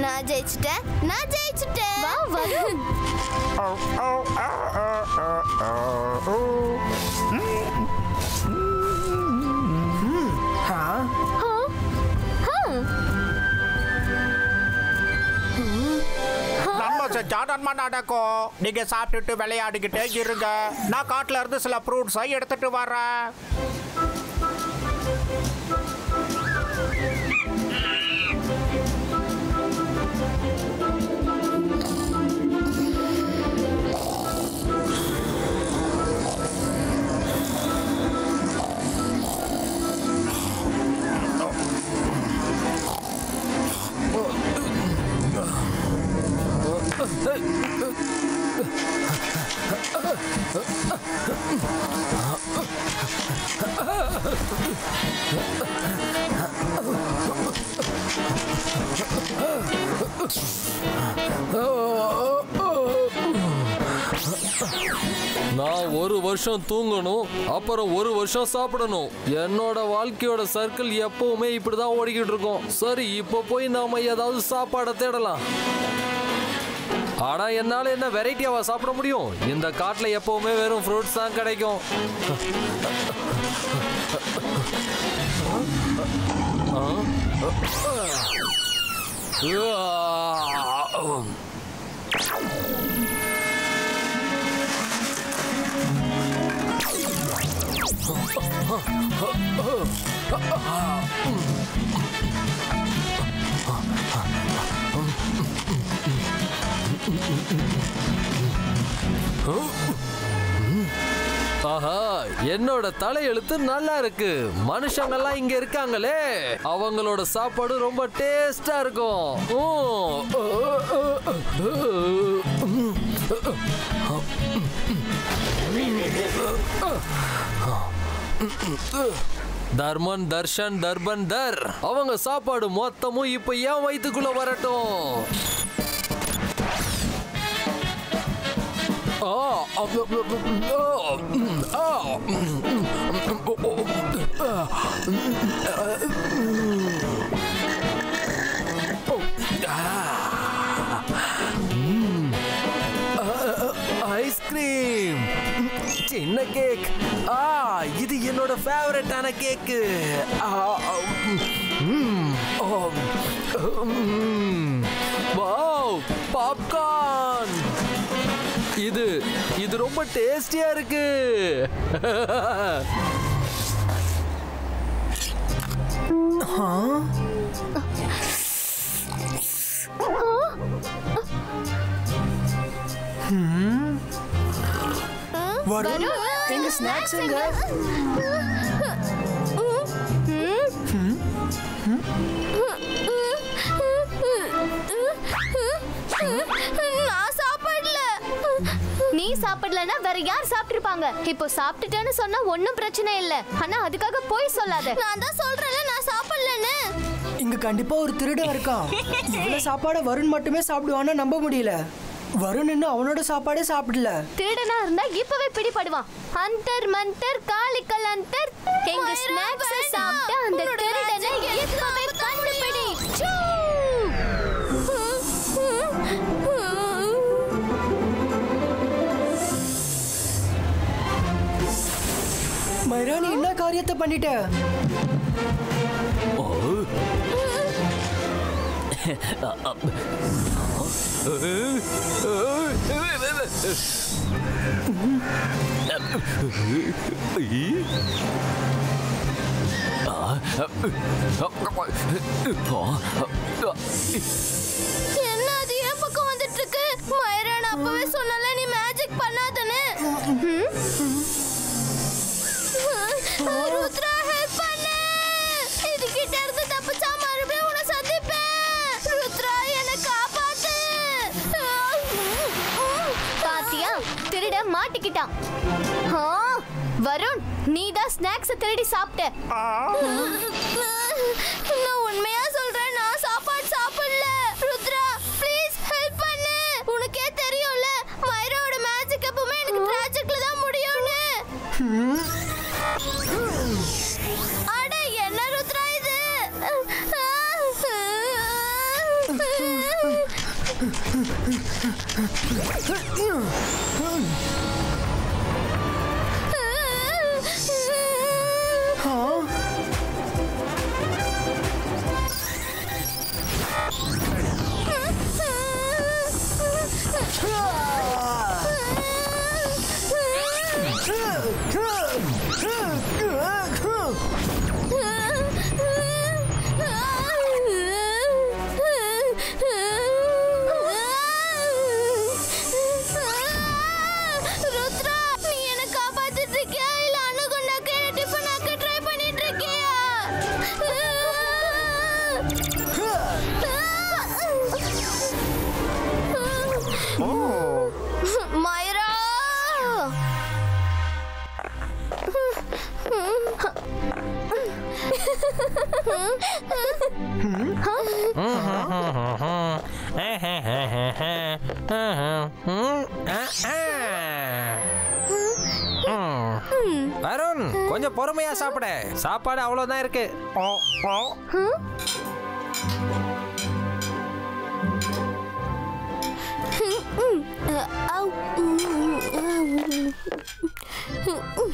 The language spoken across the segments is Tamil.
நான் ஜெயிச்சிட்டேன். வா வருண். ஜாதன்மா நடக்கும். நீங்க சாப்பிட்டுட்டு விளையாடிக்கிட்டே இருங்க. நான் காட்டுல இருந்து சில ஃப்ரூட்ஸை எடுத்துட்டு வரேன். நான் ஒரு வருஷம் தூங்கணும், அப்புறம் ஒரு வருஷம் சாப்பிடணும். என்னோட வாழ்க்கையோட சர்க்கிள் எப்பவுமே இப்படிதான் ஓடிக்கிட்டு இருக்கும். சரி, இப்போ போய் நாம ஏதாவது சாப்பாடை தேடலாம். ஆனா என்னால என்ன வெரைட்டியாவா சாப்பிட முடியும்? இந்த காட்டுல எப்பவுமே வெறும் ஃப்ரூட்ஸ் தான் கிடைக்கும். ஆஹா, என்னோட தலையெழுத்து நல்லா இருக்கு. மனுஷங்கெல்லாம் இங்க இருக்காங்களே, அவங்களோட சாப்பாடு ரொம்ப டேஸ்டா இருக்கும். தர்மன் தர்ஷன் தர்பன் தர், அவங்க சாப்பாடு மொத்தமும் இப்ப என் வயிற்றுக்குள்ள வரட்டும். ஐஸ்கிரீம், சின்ன கேக். இது என்னோட ஃபேவரட்டான கேக்கு. Wow, popcorn. இது ரொம்ப டேஸ்டியா இருக்கு. வருண், எங்க ஸ்நாக்ஸ் எங்க? நான் சாப்பிடல. நீ சாப்பிடலன்னா வேற யார் சாப்பிட்டிருப்பாங்க? இப்போ சாப்பிட்டுட்டேன்னு சொன்னா ஒன்னும் பிரச்சனை இல்ல. ஆனா அதுக்காக போய் சொல்லாத. நான் தான் சொல்றேன்ல நான் சாப்பிடலன்னு. இங்க கண்டிப்பா ஒரு திருடன் இருக்கான். இவ்வளவு சாப்பாட வருண் மட்டுமே சாப்பிடுவான்னு நம்ப முடியல. வருண் இன்னும் அவனோட சாப்பாடே சாப்பிடல. திருடனா இருந்தா இப்பவே பிடிபடுவான். அந்தர் மந்தர் காலிக்கல் அந்தர். எங்க ஸ்நாக்ஸ் சாப்பிட்டு அந்த திருடனை இப்பவே கண்டுபிடி. மைரா, நீ என்ன காரியத்தை பண்ணிட்ட? என்ன அது என் பக்கம் வந்துட்டு இருக்கு? மைரா, நான் அப்பவே சொன்னல நீ மேஜிக் பண்ணாதன்னு. ருத்ரா, ஹெல்ப் பண்ணு. இதுகிட்ட இருந்து தப்பிச்சா மறுபடியும் உன்னை சந்திப்பேன். ருத்ரா, என்னை காப்பாத்து. பாத்தியா, திருட மாட்டிக்கிட்டான். வருண், நீதான் ஸ்நாக்ஸ் திருடி சாப்பிட்ட. நான் உண்மையா சொல்றேன், நான் சாப்பாடு சாப்பிடல. ருத்ரா, ப்ளீஸ் ஹெல்ப் பண்ணு. உனக்கே தெரியும்ல, மைராவோட மேஜிக் எப்பவுமே எனக்கு டிராஜிக்ல தான் முடியும்னு. அட என்ன ருத்ரா இது? வருண், கொஞ்சம் பொறுமையா சாப்பிடு. சாப்பாடு அவ்வளவுதான் இருக்கு.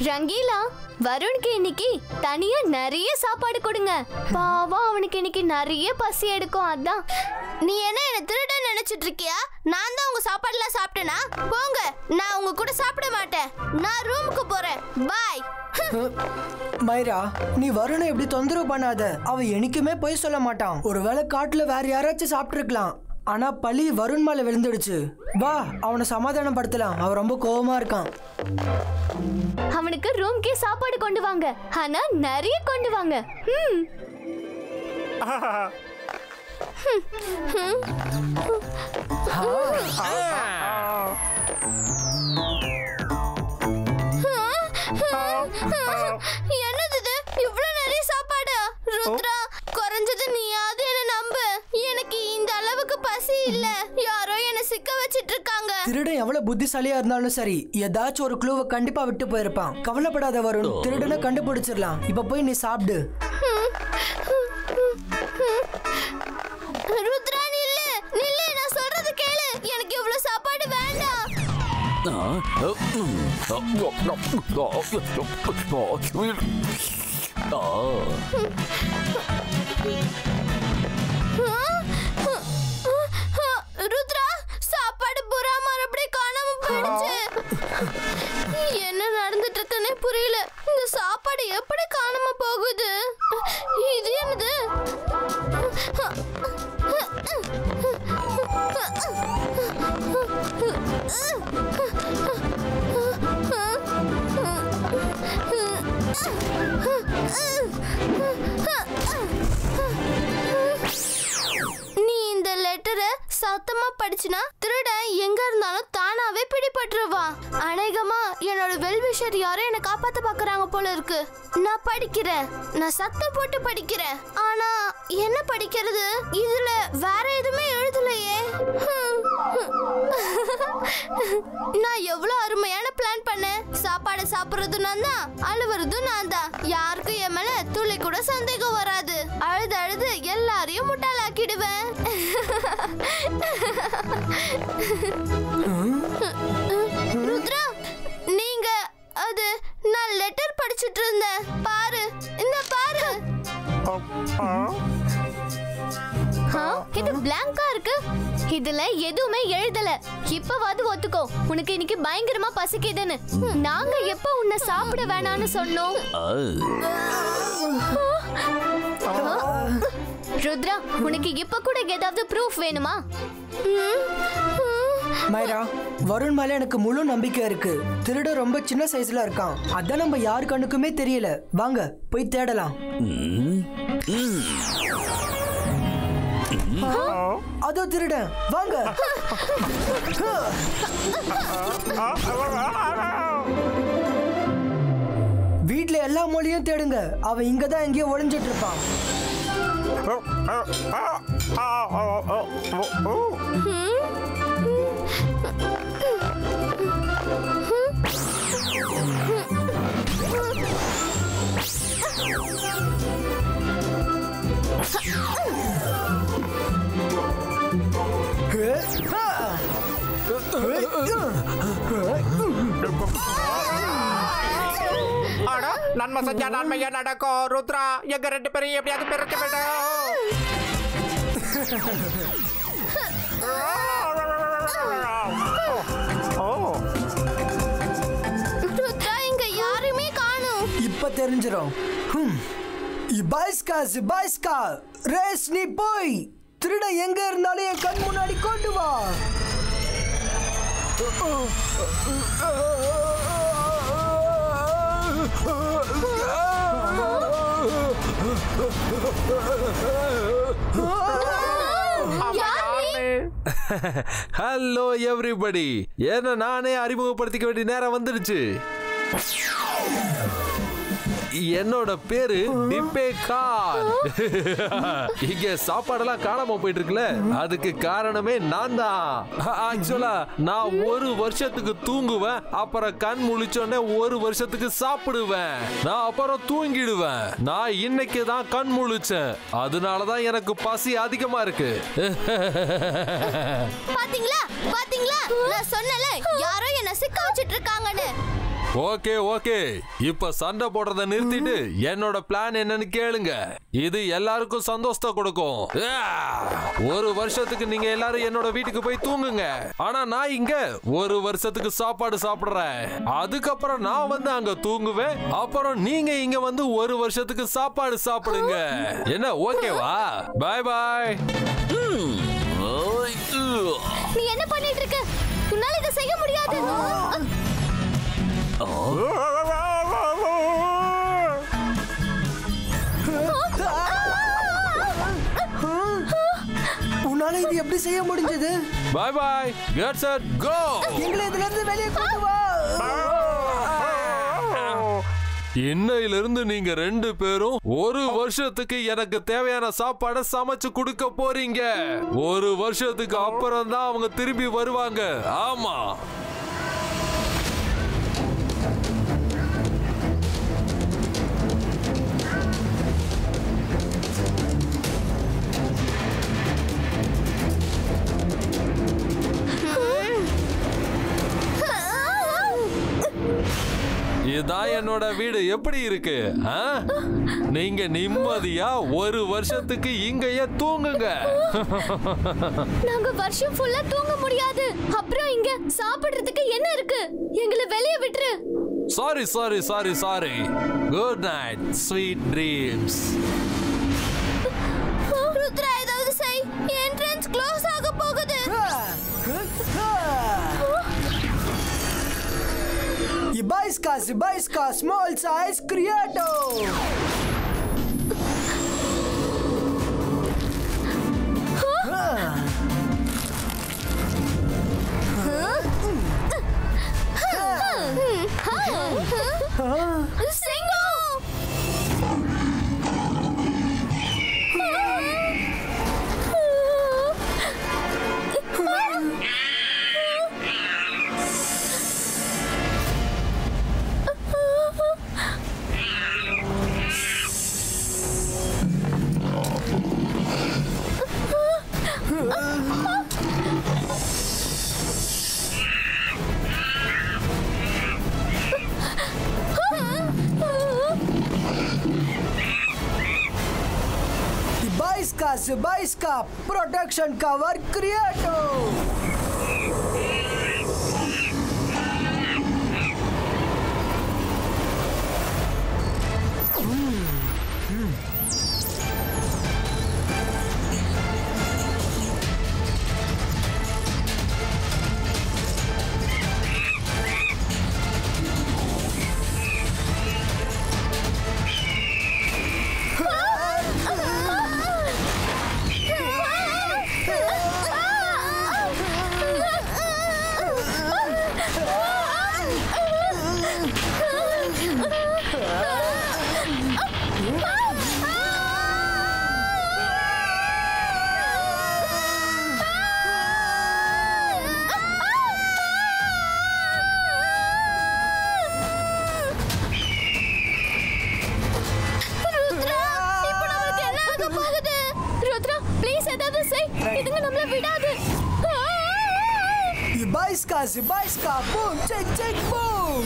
ரங்கீலா, வருணுக்கு இன்னைக்கு தனியா நிறைய சாப்பாடு கொடுங்க. பாவம், அவனுக்கு இன்னைக்கு நிறைய பசி எடுக்கும். அதான். நீ என்ன திருட நினைச்சிட்டு இருக்கியா? நான் தான் உங்க சாப்பாடுலாம் சாப்பிட்டேனா? போங்க, நான் உங்க கூட சாப்பிட மாட்டேன். நான் ரூமுக்கு போறேன். பாய். மைரா, நீ வருணை எப்படி தொந்தரவு பண்ணாத. அவன் என்னைக்குமே பொய் சொல்ல மாட்டான். ஒருவேளை காட்டுல வேற யாராச்சும் சாப்பிட்டு இருக்கலாம். ஆனா பழி வருண் மேல விழுந்துடுச்சு. வா, அவனை சமாதானப்படுத்தலாம். அவன் ரொம்ப கோவமா இருக்கான். அவனுக்கு ரூம்க்கே சாப்பாடு கொண்டு வாங்க. ஆனா நிறைய கொண்டு வாங்க. என்னது இது? இவ்வளவு நிறைய சாப்பாடு? ருத்ரா, குறைஞ்சது நீயாவது என்ன நம்பு. எனக்கு இந்த அளவுக்கு பசி இல்ல. யாரோ என்ன சிக்க வச்சிட்டு இருக்காங்க. திருடன் எவ்வளவு புத்திசாலியா இருந்தாலும் சரி, ஏதாச்சும் ஒரு க்ளூவை கண்டிப்பா விட்டு போயிருப்பான். கவலைப்படாத வருண், திருடனை கண்டுபிடிச்சிடலாம். இப்ப போய் நீ சாப்பிடு. ருத்ரா, நில்லு நில்லு, நான் சொல்றது கேளு. எனக்கு இவ்வளவு சாப்பாடு வேண்டாம். ருத்ரா, சாப்பாடு பூரா மறுபடியும் காணாம போயிடுச்சு. என்ன நடந்துட்டு இருக்குன்னே புரியல. இந்த சாப்பாடு எப்படி காணாம போகுது? இது என்னது? நீ இந்த லெட்டரை சத்தமா படிச்சுனா திருடன் எங்க இருந்தாலும் தானாவே பிடிபட்டுருவான். அநேகமா என்னோட வெல்விஷர் யாரும் என்ன காப்பாத்த பாக்குறாங்க போல இருக்கு. நான் படிக்கிறேன். நான் சத்தம் போட்டு படிக்கிறேன். ஆனா என்ன படிக்கிறது? இதுல வேற எதுவுமே எழுதலையே. நான் எவ்வளவு அருமையான பிளான் பண்ணேன். சாப்பாடு சாப்பிடுறது நான் தான், அழுவுறதும் நான் தான். யாருக்கும் என் மேல துளி கூட சந்தேகம் வராது. அழுது அழுது எல்லாரையும் முட்டாளாக்கிடுவேன். ருத்ரா, நீங்க அது நான் லெட்டர் படிச்சிட்டு இருந்தேன். பாரு, இந்த பாரு. இது பிளாங்கா இருக்கு. இதுல எதுவுமே எழுதல. இப்பவாது ஒத்துக்கோ, உனக்கு இன்னைக்கு பயங்கரமா பசிக்குதுன்னு. நாங்க எப்ப உன்னை சாப்பிட வேணாம்னு சொன்னோம்? ருத்ரா, உனக்கு இப்ப கூட ஏதாவது ப்ரூஃப் வேணுமா? மைரா, வருண் மேல எனக்கு முழு நம்பிக்கை இருக்கு. திருட ரொம்ப சின்ன சைஸ்ல இருக்கான். அதான் நம்ம யாரு கண்ணுக்குமே தெரியல. வாங்க போய் தேடலாம். அதோ திருடன், வாங்க. வீட்ல எல்லா மொழியும் தேடுங்க. அவன் இங்கதான் எங்கேயோ ஒளிஞ்சிட்டு இருப்பான். அட நன்மை செஞ்சா நன்மையா நடக்கும். ருத்ரா எங்க 2 பேரையும் எப்படியாவது பிறக்க வேண்டும். ருத்ரா இங்க யாருமே காணோம். இப்ப தெரிஞ்சிரும். பாய்ஸ்கா ரேஸ் நீ போய் திருட எங்க இருந்தாலும் என் கண் முன்னாடி கொண்டு வா. ஹலோ எவ்ரிபடி, என்ன நானே அறிமுகப்படுத்திக்க வேண்டிய நேரம் வந்துடுச்சு. என்னோட பேரு டிபேகான். இங்க சாப்பாடெல்லாம் காணாம போயிட்டு இருக்குல்ல, அதுக்கு காரணமே நான் தான். ஆக்சுவலா நான் 1 வருஷத்துக்கு தூங்குவேன், அப்புறம் கண் முழிச்சோடனே 1 வருஷத்துக்கு சாப்பிடுவேன், நான் அப்புறம் தூங்கிடுவேன். நான் இன்னைக்கு தான் கண் முழிச்சேன், அதனாலதான் எனக்கு பசி அதிகமா இருக்கு. பாத்தீங்களா பாத்தீங்களா, நான் சொன்னல யாரோ என்ன சிக்க வச்சிட்டு இருக்காங்கன்னு. ஓகே ஓகே, இப்ப சண்டை போடுறத நிறுத்திட்டு என்னோட பிளான் என்னன்னு கேளுங்க. இது எல்லாருக்கும் சந்தோஷத்தை கொடுக்கும். 1 வருஷத்துக்கு நீங்க எல்லாரும் என்னோட வீட்டுக்கு போய் தூங்குங்க. ஆனா நான் இங்க 1 வருஷத்துக்கு சாப்பாடு சாப்பிடுறேன். அதுக்கப்புறம் நான் வந்து அங்க தூங்குவேன். அப்புறம் நீங்க இங்க வந்து 1 வருஷத்துக்கு சாப்பாடு சாப்பிடுங்க. என்ன ஓகேவா? பாய் பாய். நீ என்ன பண்ணிட்டு இருக்க? உன்னால இதை செய்ய முடியாது. உன்னால இது எப்படி செய்ய முடிஞ்சது? Bye bye. Get set go. எங்களை இதுல இருந்து வெளியே கொண்டு வா. இன்னையிலிருந்து நீங்க 2 பேரும் 1 வருஷத்துக்கு எனக்கு தேவையான சாப்பாடை சமைச்சு கொடுக்க போறீங்க. 1 வருஷத்துக்கு அப்புறம் தான் அவங்க திரும்பி வருவாங்க. ஆமா. இதான் என்னோட வீடு. எப்படி இருக்கு? நீங்க நிம்மதியா 1 வருஷத்துக்கு இங்கேயே தூங்குங்க. நாங்க வருஷம் ஃபுல்லா தூங்க முடியாது. அப்புறம் இங்க சாப்பிடுறதுக்கு என்ன இருக்கு? எங்களை வெளியே விட்டுரு. Sorry sorry sorry sorry. Good night, sweet dreams. Rudra ஏதாவது செய். என்ட்ரன்ஸ் க்ளோஸ் ஆக போகுது. Ibaiska, small size creator. Singo! Ibaiska, protection cover creator. Rudra please ஏதாவது செய். இதுங்க நம்மள விடாது. Zibaiska, boom, check, boom.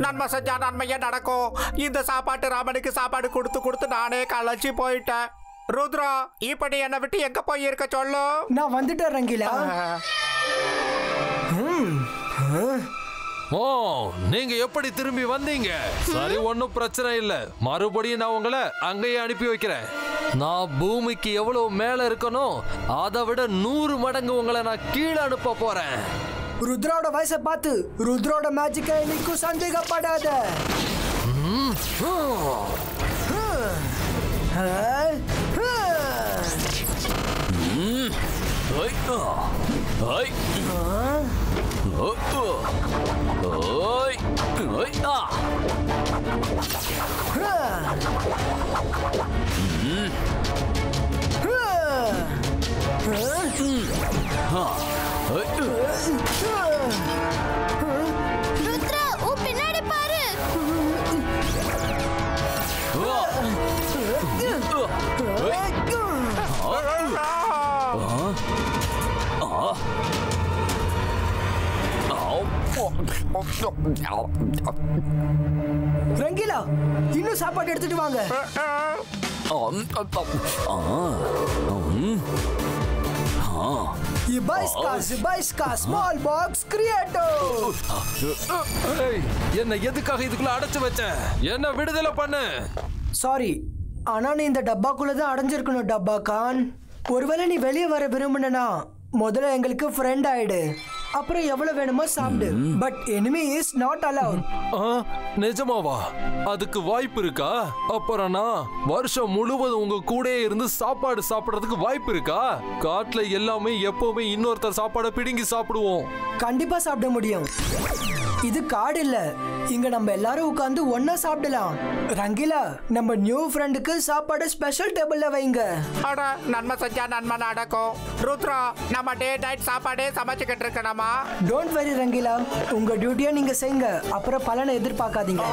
நன்மை செஞ்சா நன்மையே நடக்கும். இந்த சாப்பாட்டு ராமனுக்கு சாப்பாடு கொடுத்து நானே களைச்சி போயிட்டேன். ருத்ரா, இப்படி என்னை விட்டு எங்க போயிருக்க சொல்லு. நான் வந்துட்டேன் ரங்கிலா. ஓ, நீங்க எப்படி திரும்பி வந்தீங்க? சரி, ஒன்னும் பிரச்சனை இல்ல. மறுபடியும் நான் உங்களை அங்கேயே அனுப்பி வைக்கிறேன். நான் பூமிக்கு எவ்வளவு மேல இருக்கணும் அதை விட 100 மடங்கு உங்களை நான் கீழே அனுப்ப போறேன். ருத்ராவோட வயசை பார்த்து ருத்ராவோட மேஜிக்கை இன்னைக்கும் சந்தேகப்படாத. ருத்ரா, உன் பின்னாடி பாரு. ரங்கிலா, இன்னும் சாப்பாடு எடுத்துட்டு வாங்க. Zibaiska, small box creator. என்ன எதுக்காக இதுக்குள்ள அடைச்சு வச்ச? என்ன விடுதலை பண்ணு. சாரி, ஆனா நீ இந்த டப்பாக்குள்ள தான் அடைஞ்சிருக்கணும் டப்பா கான். ஒருவேளை நீ வெளியே வர விரும்பினா முதல்ல எங்களுக்கு ஃப்ரெண்ட் ஆயிடு, அப்புறம் எவ்வளவு வேணுமோ சாப்பிடு. But enemy is not allowed. நிஜமாவா? அதுக்கு வாய்ப்பு இருக்கா? அப்புறம் நான் வருஷம் முழுவதும் உங்க கூடயே இருந்து சாப்பாடு சாப்பிடுறதுக்கு வாய்ப்பு இருக்கா? காட்டுல எல்லாமே எப்பவுமே இன்னொருத்தர் சாப்பாடை பிடுங்கி சாப்பிடுவோம். கண்டிப்பா சாப்பிட முடியும். இது காடு இல்ல, இங்க நம்ம எல்லாரும் உட்கார்ந்து ஒண்ணா சாப்பிடலாம். ரங்கிலா, நம்ம நியூ ஃப்ரெண்டுக்கு சாப்பாடு ஸ்பெஷல் டேபிள்ல வைங்க. அட, நன்மை செஞ்சா நன்மை நடக்கும். ருத்ரா, நம்ம டே நைட் சாப்பாடே சமைச்சுக்கிட்டு இருக்கணுமா? டோன்ட் வெரி ரங்கிலா, உங்க டியூட்டியை நீங்க செய்யுங்க, அப்புறம் பலனை எதிர்பார்க்காதீங்க.